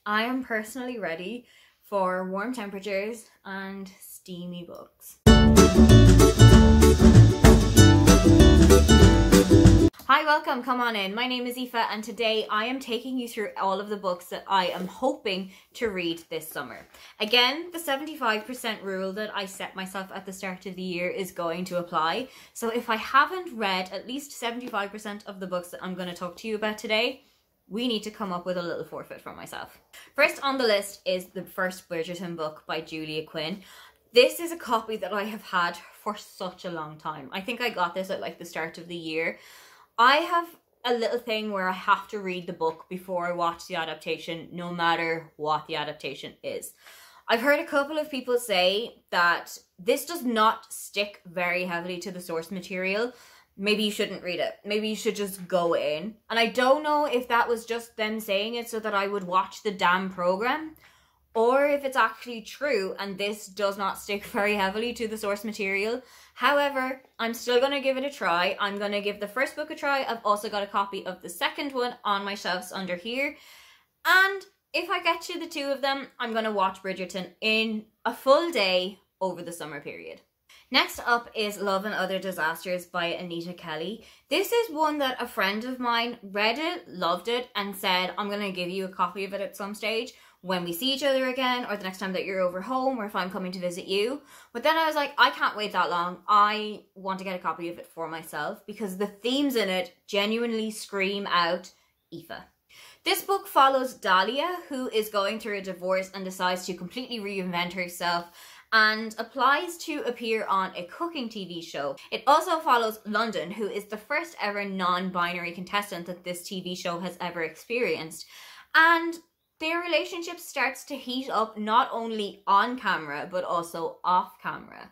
I am personally ready for warm temperatures and steamy books. Hi, welcome, come on in. My name is Aoife and today I am taking you through all of the books that I am hoping to read this summer. Again, the 75% rule that I set myself at the start of the year is going to apply. So if I haven't read at least 75% of the books that I'm going to talk to you about today, we need to come up with a little forfeit for myself. First on the list is the first Bridgerton book by Julia Quinn. This is a copy that I have had for such a long time. I think I got this at like the start of the year. I have a little thing where I have to read the book before I watch the adaptation, no matter what the adaptation is. I've heard a couple of people say that this does not stick very heavily to the source material. Maybe you shouldn't read it. Maybe you should just go in. And I don't know if that was just them saying it so that I would watch the damn program, or if it's actually true and this does not stick very heavily to the source material. However, I'm still going to give it a try. I'm going to give the first book a try. I've also got a copy of the second one on my shelves under here. And if I get to the two of them, I'm going to watch Bridgerton in a full day over the summer period. Next up is Love and Other Disasters by Anita Kelly. This is one that a friend of mine read it, loved it, and said, I'm going to give you a copy of it at some stage when we see each other again, or the next time that you're over home, or if I'm coming to visit you. But then I was like, I can't wait that long. I want to get a copy of it for myself because the themes in it genuinely scream out Aoife. This book follows Dahlia, who is going through a divorce and decides to completely reinvent herself and applies to appear on a cooking TV show. It also follows London, who is the first ever non-binary contestant that this TV show has ever experienced. And their relationship starts to heat up not only on camera, but also off camera.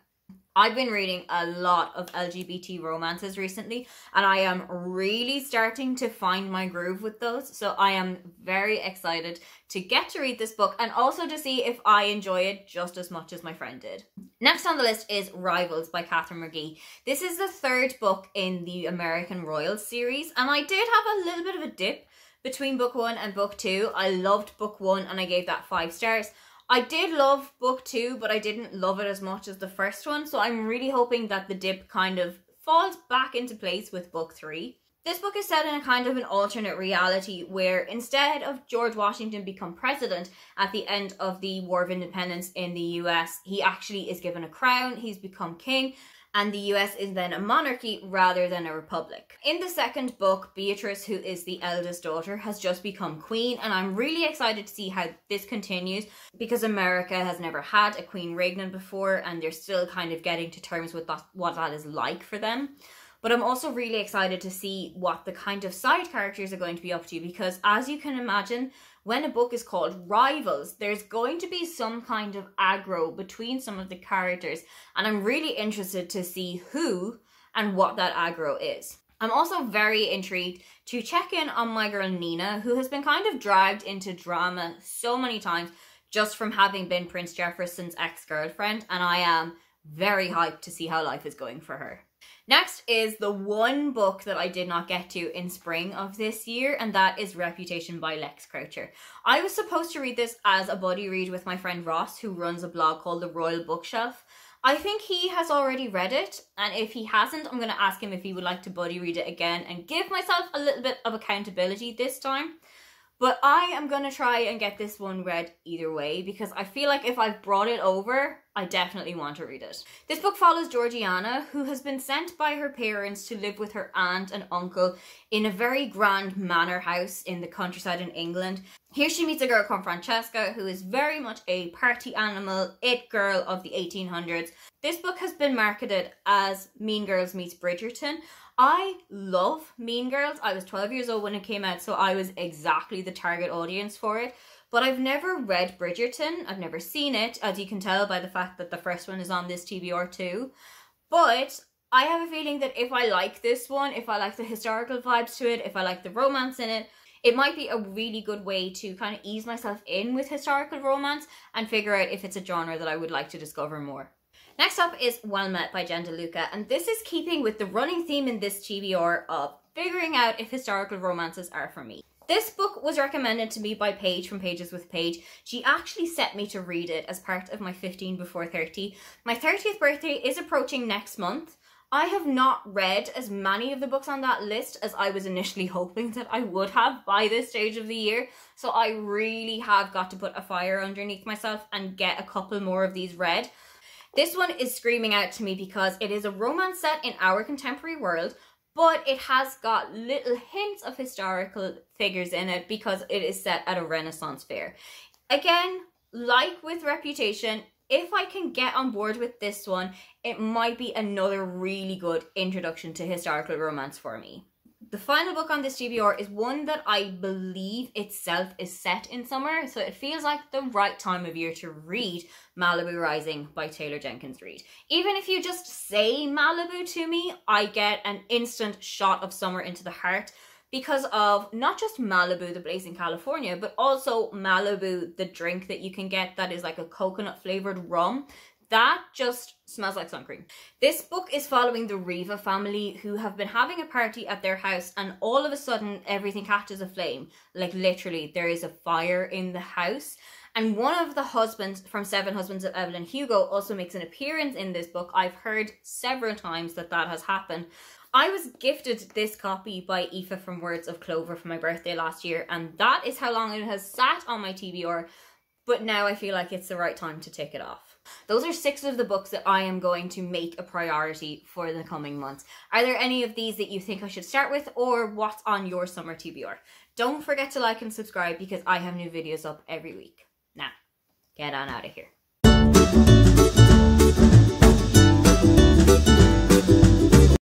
I've been reading a lot of LGBT romances recently, and I am really starting to find my groove with those. So I am very excited to get to read this book and also to see if I enjoy it just as much as my friend did. Next on the list is Rivals by Catherine McGee. This is the third book in the American Royals series, and I did have a little bit of a dip between book 1 and book 2. I loved book 1 and I gave that 5 stars. I did love book 2, but I didn't love it as much as the first one, so I'm really hoping that the dip kind of falls back into place with book 3. This book is set in a kind of an alternate reality where instead of George Washington become president at the end of the War of Independence in the US, he actually is given a crown, he's become king, and the US is then a monarchy rather than a republic. In the second book, Beatrice, who is the eldest daughter, has just become queen, and I'm really excited to see how this continues because America has never had a queen regnant before and they're still kind of getting to terms with what that is like for them. But I'm also really excited to see what the kind of side characters are going to be up to because, as you can imagine, when a book is called Rivals, there's going to be some kind of aggro between some of the characters, and I'm really interested to see who and what that aggro is. I'm also very intrigued to check in on my girl Nina, who has been kind of dragged into drama so many times just from having been Prince Jefferson's ex-girlfriend, and I am very hyped to see how life is going for her. Next is the one book that I did not get to in spring of this year, and that is Reputation by Lex Croucher. I was supposed to read this as a buddy read with my friend Ross, who runs a blog called The Royal Bookshelf. I think he has already read it, and if he hasn't, I'm going to ask him if he would like to buddy read it again and give myself a little bit of accountability this time. But I am going to try and get this one read either way because I feel like if I've brought it over, I definitely want to read it. This book follows Georgiana, who has been sent by her parents to live with her aunt and uncle in a very grand manor house in the countryside in England. Here she meets a girl called Francesca, who is very much a party animal, it girl of the 1800s. This book has been marketed as Mean Girls meets Bridgerton. I love Mean Girls. I was 12 years old when it came out, so I was exactly the target audience for it. But I've never read Bridgerton. I've never seen it, as you can tell by the fact that the first one is on this TBR too. But I have a feeling that if I like this one, if I like the historical vibes to it, if I like the romance in it, it might be a really good way to kind of ease myself in with historical romance and figure out if it's a genre that I would like to discover more. Next up is Well Met by Jen DeLuca, and this is keeping with the running theme in this TBR of figuring out if historical romances are for me. This book was recommended to me by Paige from Pages with Paige. She actually set me to read it as part of my 15 before 30. My 30th birthday is approaching next month. I have not read as many of the books on that list as I was initially hoping that I would have by this stage of the year. So I really have got to put a fire underneath myself and get a couple more of these read. This one is screaming out to me because it is a romance set in our contemporary world, but it has got little hints of historical figures in it because it is set at a Renaissance fair. Again, like with Reputation, if I can get on board with this one, it might be another really good introduction to historical romance for me. The final book on this TBR is one that I believe itself is set in summer, so it feels like the right time of year to read Malibu Rising by Taylor Jenkins Reid. Even if you just say Malibu to me, I get an instant shot of summer into the heart because of not just Malibu, the place in California, but also Malibu, the drink that you can get that is like a coconut flavored rum. That just smells like sun cream. This book is following the Riva family who have been having a party at their house and all of a sudden everything catches aflame. Like literally there is a fire in the house. And one of the husbands from Seven Husbands of Evelyn Hugo also makes an appearance in this book. I've heard several times that that has happened. I was gifted this copy by Aoife from Words of Clover for my birthday last year, and that is how long it has sat on my TBR, but now I feel like it's the right time to tick it off. Those are 6 of the books that I am going to make a priority for the coming months. Are there any of these that you think I should start with, or what's on your summer TBR? Don't forget to like and subscribe because I have new videos up every week. Now, get on out of here.